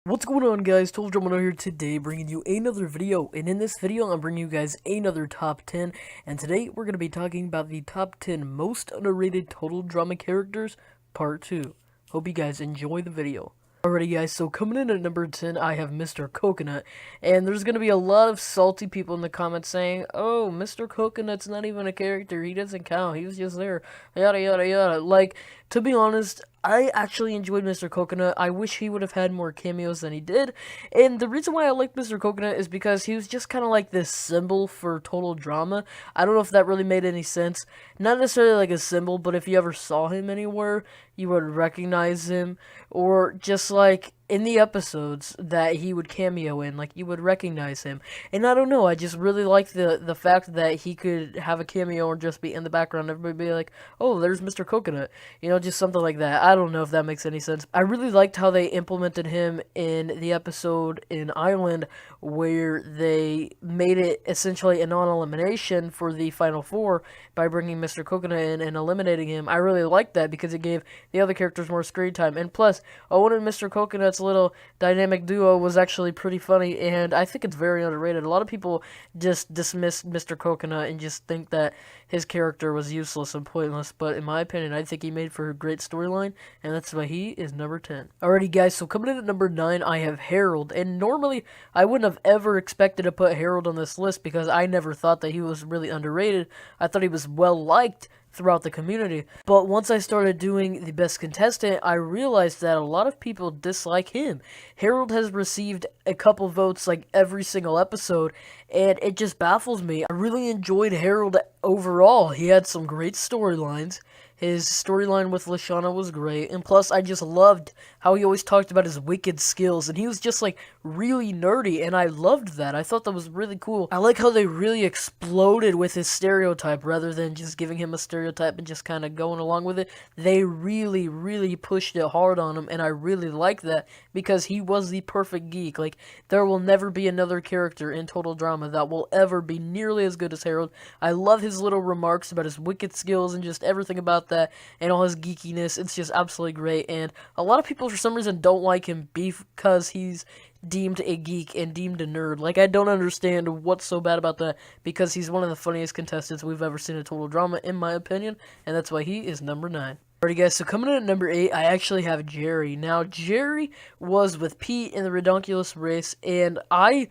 What's going on, guys? Total Drama here today, bringing you another video, and in this video I'm bringing you guys another top 10, and today we're going to be talking about the top 10 most underrated Total Drama characters, part 2. Hope you guys enjoy the video. Alrighty guys, so coming in at number 10, I have Mr. Coconut, and there's going to be a lot of salty people in the comments saying, oh, Mr. Coconut's not even a character, he doesn't count, he was just there, yada yada yada. Like, to be honest, I actually enjoyed Mr. Coconut. I wish he would have had more cameos than he did, and the reason why I like Mr. Coconut is because he was just kind of like this symbol for Total Drama. I don't know if that really made any sense. Not necessarily like a symbol, but if you ever saw him anywhere, you would recognize him, or just like in the episodes that he would cameo in, like you would recognize him. And I don't know, I just really like the fact that he could have a cameo or just be in the background. Everybody be like, oh, there's Mr. Coconut, you know, just something like that. I don't know if that makes any sense. I really liked how they implemented him in the episode in Island, where they made it essentially a non-elimination for the Final Four by bringing Mr. Coconut in and eliminating him. I really liked that because it gave the other characters more screen time. And plus, Owen and Mr. Coconut's little dynamic duo was actually pretty funny, and I think it's very underrated. A lot of people just dismiss Mr. Coconut and just think that his character was useless and pointless, but in my opinion, I think he made for a great storyline, and that's why he is number 10. Alrighty guys, so coming in at number 9, I have Harold, and normally I wouldn't have ever expected to put Harold on this list because I never thought that he was really underrated. I thought he was well liked throughout the community. But once I started doing the best contestant, I realized that a lot of people dislike him. Harold has received a couple votes like every single episode, and it just baffles me. I really enjoyed Harold overall. He had some great storylines. His storyline with Lashana was great, and plus I just loved how he always talked about his wicked skills, and he was just like really nerdy, and I loved that. I thought that was really cool. I like how they really exploded with his stereotype rather than just giving him a stereotype and just kind of going along with it. They really pushed it hard on him, and I really like that because he was the perfect geek. Like, there will never be another character in Total Drama that will ever be nearly as good as Harold. I love his little remarks about his wicked skills and just everything about that and all his geekiness. It's just absolutely great, and a lot of people for some reason don't like him because he's deemed a geek and deemed a nerd. Like, I don't understand what's so bad about that, because he's one of the funniest contestants we've ever seen in Total Drama, in my opinion, and that's why he is number 9. Alrighty guys, so coming in at number 8, I actually have Jerry. Now, Jerry was with Pete in the Redonkulous race, and I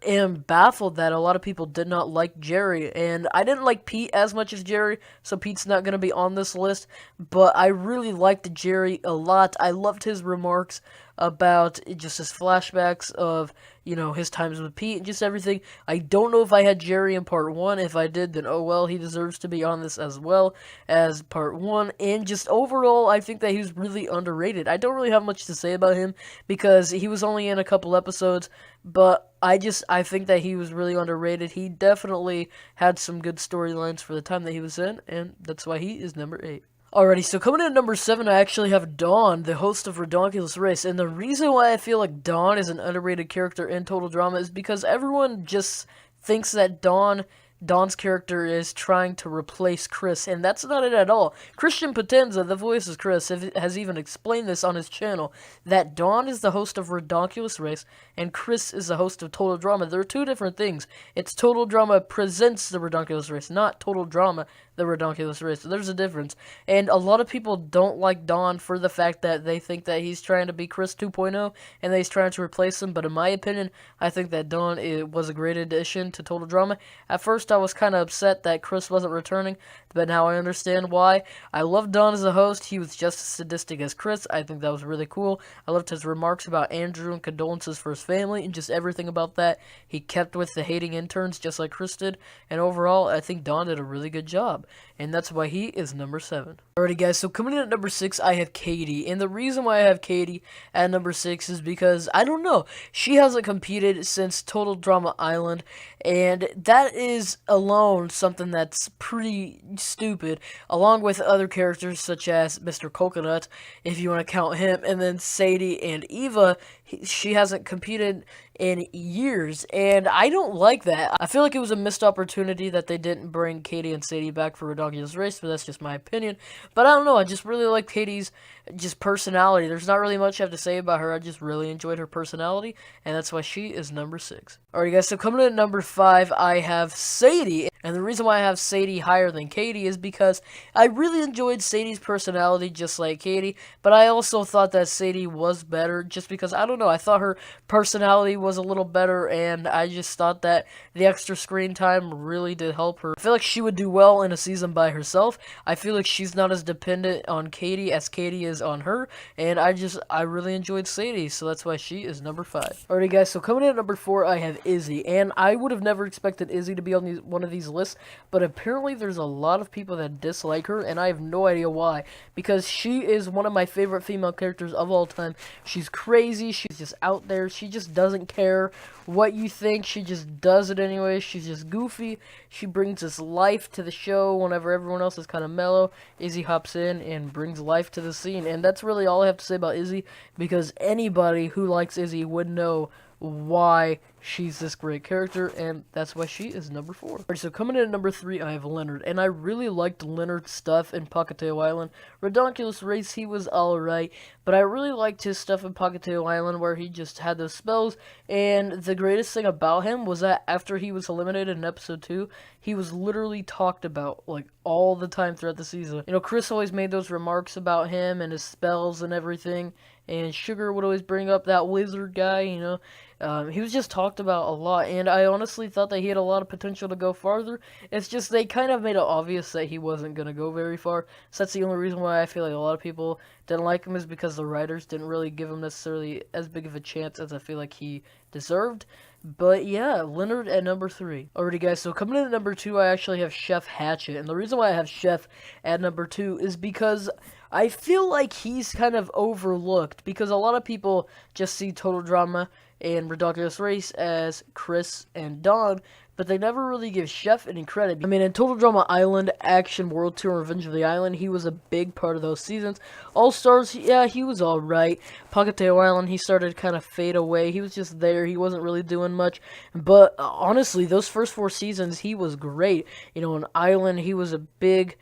am baffled that a lot of people did not like Jerry, and I didn't like Pete as much as Jerry, so Pete's not going to be on this list, but I really liked Jerry a lot. I loved his remarks about just his flashbacks of, you know, his times with Pete and just everything. I don't know if I had Jerry in part 1. If I did, then oh well, he deserves to be on this as well as part 1. And just overall, I think that he was really underrated. I don't really have much to say about him because he was only in a couple episodes, but I think that he was really underrated. He definitely had some good storylines for the time that he was in, and that's why he is number 8. Alrighty, so coming in at number 7, I actually have Dawn, the host of Redonkulous Race, and the reason why I feel like Dawn is an underrated character in Total Drama is because everyone just thinks that Dawn's character is trying to replace Chris, and that's not it at all. Christian Potenza, the voice of Chris, has even explained this on his channel, that Dawn is the host of Redonkulous Race, and Chris is the host of Total Drama. They're two different things. It's Total Drama presents the Redonkulous Race, not Total Drama the Redonkulous Race. So there's a difference. And a lot of people don't like Dawn for the fact that they think that he's trying to be Chris 2.0 and that he's trying to replace him. But in my opinion, I think that Dawn was a great addition to Total Drama. At first, I was kind of upset that Chris wasn't returning, but now I understand why. I love Dawn as a host. He was just as sadistic as Chris. I think that was really cool. I loved his remarks about Andrew and condolences for his family and just everything about that. He kept with the hating interns just like Chris did. And overall, I think Dawn did a really good job. And that's why he is number 7. Alrighty guys, so coming in at number 6, I have Katie. And the reason why I have Katie at number 6 is because, I don't know, she hasn't competed since Total Drama Island. And that is alone something that's pretty stupid, along with other characters such as Mr. Coconut, if you want to count him, and then Sadie and Eva. she hasn't competed in years, and I don't like that. I feel like it was a missed opportunity that they didn't bring Katie and Sadie back for Redonkulous Race, but that's just my opinion. But I don't know, I just really like Katie's just personality. There's not really much I have to say about her. I just really enjoyed her personality, and that's why she is number 6. Alright guys, so coming in at number 5, I have Sadie. And the reason why I have Sadie higher than Katie is because I really enjoyed Sadie's personality just like Katie, but I also thought that Sadie was better just because, I don't know, I thought her personality was a little better, and I just thought that the extra screen time really did help her. I feel like she would do well in a season by herself. I feel like she's not as dependent on Katie as Katie is on her, and I really enjoyed Sadie, so that's why she is number 5. Alrighty guys, so coming in at number 4, I have Izzy, and I would have never expected Izzy to be on one of these lists, but apparently there's a lot of people that dislike her, and I have no idea why, because she is one of my favorite female characters of all time. She's crazy, she's just out there, she just doesn't care what you think, she just does it anyway. She's just goofy, she brings this life to the show whenever everyone else is kind of mellow. Izzy hops in and brings life to the scene, and that's really all I have to say about Izzy, because anybody who likes Izzy would know why she's this great character, and that's why she is number 4. Alright, so coming in at number 3, I have Leonard, and I really liked Leonard's stuff in Pocketail Island. Redonkulous Race, he was alright, but I really liked his stuff in Pocketail Island where he just had those spells, and the greatest thing about him was that after he was eliminated in episode 2, he was literally talked about, like, all the time throughout the season. You know, Chris always made those remarks about him and his spells and everything, and Sugar would always bring up that wizard guy, you know. He was just talked about a lot, and I honestly thought that he had a lot of potential to go farther. It's just they kind of made it obvious that he wasn't going to go very far, so that's the only reason why I feel like a lot of people didn't like him, is because the writers didn't really give him necessarily as big of a chance as I feel like he deserved. But yeah, Leonard at number 3. Alrighty guys, so coming in at number 2, I actually have Chef Hatchet, and the reason why I have Chef at number 2 is because I feel like he's kind of overlooked, because a lot of people just see Total Drama and Redonkulous Race as Chris and Dawn, but they never really give Chef any credit. I mean, in Total Drama Island, Action, World Tour, Revenge of the Island, he was a big part of those seasons. All Stars, yeah, he was alright. Pocketail Island, he started to kind of fade away. He was just there. He wasn't really doing much. But honestly, those first 4 seasons, he was great. You know, in Island, he was a big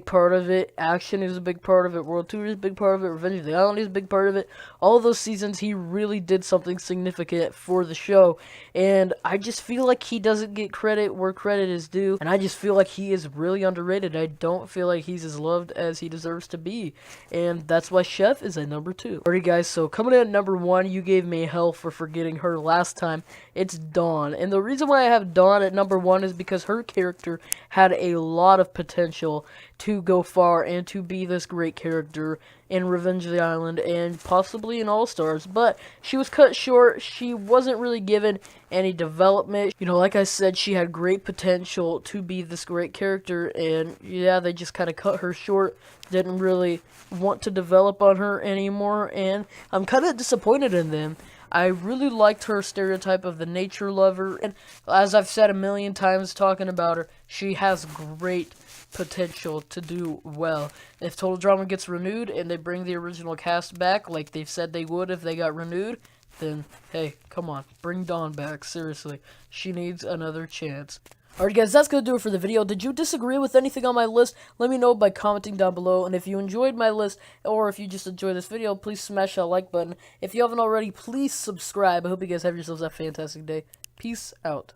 part of it. Action is a big part of it. World Tour is a big part of it. Revenge of the Island is a big part of it. All those seasons, he really did something significant for the show. And I just feel like he doesn't get credit where credit is due. And I just feel like he is really underrated. I don't feel like he's as loved as he deserves to be. And that's why Chef is at number 2. Alright guys, so coming in at number 1, you gave me hell for forgetting her last time. It's Dawn. And the reason why I have Dawn at number 1 is because her character had a lot of potential to go far and to be this great character in Revenge of the Island and possibly in All Stars, but she was cut short. She wasn't really given any development. You know, like I said, she had great potential to be this great character, and yeah, they just kind of cut her short. Didn't really want to develop on her anymore, and I'm kind of disappointed in them. I really liked her stereotype of the nature lover, and as I've said a million times talking about her, she has great potential to do well. If Total Drama gets renewed and they bring the original cast back like they've said they would if they got renewed, then hey, come on, bring Dawn back, seriously. She needs another chance. Alright guys, that's going to do it for the video. Did you disagree with anything on my list? Let me know by commenting down below. And if you enjoyed my list, or if you just enjoyed this video, please smash that like button. If you haven't already, please subscribe. I hope you guys have yourselves a fantastic day. Peace out.